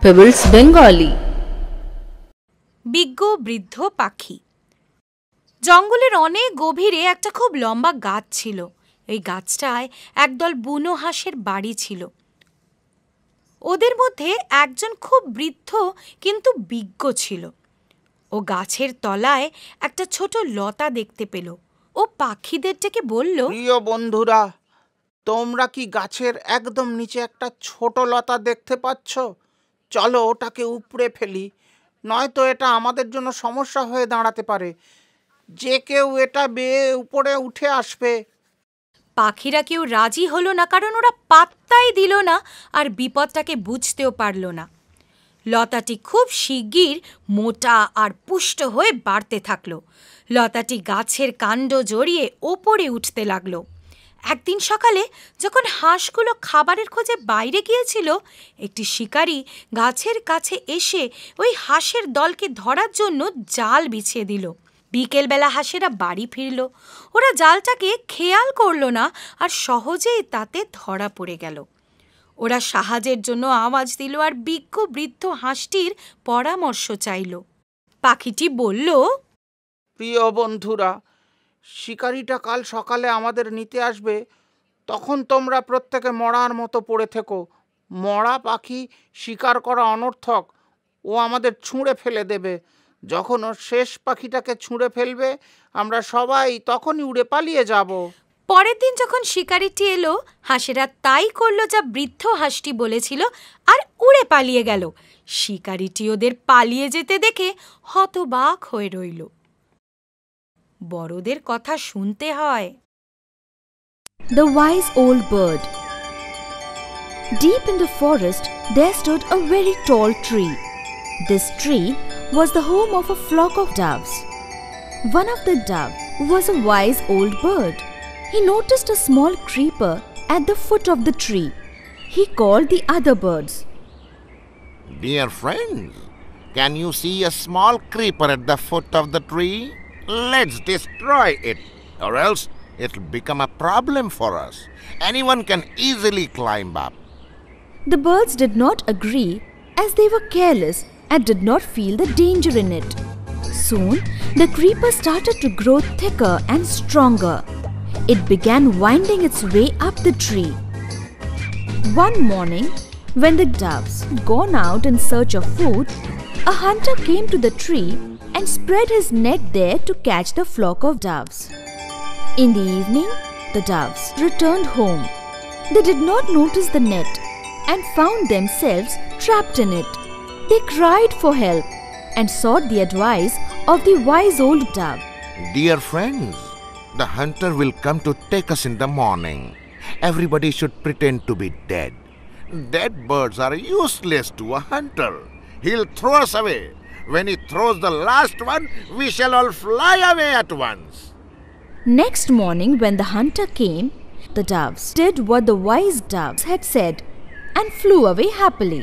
Pebbles Bengali। বিজ্ঞ বৃদ্ধ পাখি। জঙ্গলের অনেক গভীরে একটা খুব লম্বা গাছ ছিল। এই গাছটায় একদল বুনো হাঁসের বাড়ি ছিল। ওদের মধ্যে একজন খুব বৃদ্ধ কিন্তু বিজ্ঞ ছিল। ও গাছের তলায় একটা ছোট লতা দেখতে পেল। ও পাখিদের ডেকে বলল, প্রিয় বন্ধুরা, তোমরা কি গাছের একদম নিচে একটা ছোট লতা দেখতে পাচ্ছ? চলো ওটাকে উপড়ে ফেলি, নয়তো এটা আমাদের জন্য সমস্যা হয়ে দাঁড়াতে পারে। যে কেউ এটা বেয়ে উপরে উঠে আসবে। পাখিরা কেউ রাজি হলো না, কারণ ওরা পাত্তাই দিল না আর বিপদটাকে বুঝতেও পারল না। লতাটি খুব শিগগির মোটা আর পুষ্ট হয়ে বাড়তে থাকলো। লতাটি গাছের কাণ্ড জড়িয়ে ওপরে উঠতে লাগলো। একদিন সকালে যখন হাঁসগুলো খাবারের খোঁজে বাইরে গিয়েছিল, একটি শিকারী গাছের কাছে এসে ওই হাঁসের দলকে ধরার জন্য জাল বিছিয়ে দিল। বিকেলবেলা হাঁসেরা বাড়ি ফিরল। ওরা জালটাকে খেয়াল করলো না আর সহজেই তাতে ধরা পড়ে গেল। ওরা সাহায্যের জন্য আওয়াজ দিল আর বিজ্ঞ বৃদ্ধ হাঁসটির পরামর্শ চাইল। পাখিটি বলল, প্রিয় বন্ধুরা, শিকারিটা কাল সকালে আমাদের নিতে আসবে। তখন তোমরা প্রত্যেকে মরার মতো পড়ে থেকো। মরা পাখি শিকার করা অনর্থক, ও আমাদের ছুঁড়ে ফেলে দেবে। যখন ও শেষ পাখিটাকে ছুঁড়ে ফেলবে, আমরা সবাই তখনই উড়ে পালিয়ে যাব। পরের দিন যখন শিকারিটি এলো, হাঁসেরা তাই করলো যা বৃদ্ধ হাঁসটি বলেছিল আর উড়ে পালিয়ে গেল। শিকারিটি ওদের পালিয়ে যেতে দেখে হতবাক হয়ে রইল। বড়দের কথা শুনতে হয়। The wise old bird. Deep in the forest there stood a very tall tree. This tree was the home of a flock of doves. One of the doves was a wise old bird. He noticed a small creeper at the foot of the tree. He called the other birds. Dear friends, can you see a small creeper at the foot of the tree? Let's destroy it, or else it'll become a problem for us. Anyone can easily climb up. The birds did not agree, as they were careless and did not feel the danger in it. Soon, the creeper started to grow thicker and stronger. It began winding its way up the tree. One morning, when the doves had gone out in search of food, a hunter came to the tree and spread his net there to catch the flock of doves. In the evening, the doves returned home. They did not notice the net and found themselves trapped in it. They cried for help and sought the advice of the wise old dove. Dear friends, the hunter will come to take us in the morning. Everybody should pretend to be dead. Dead birds are useless to a hunter. He'll throw us away. When he throws the last one, we shall all fly away at once. Next morning, when the hunter came, the doves did what the wise doves had said and flew away happily.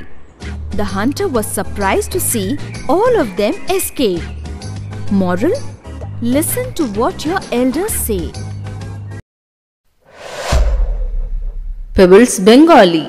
The hunter was surprised to see all of them escape. Moral: listen to what your elders say. Pebbles Bengali।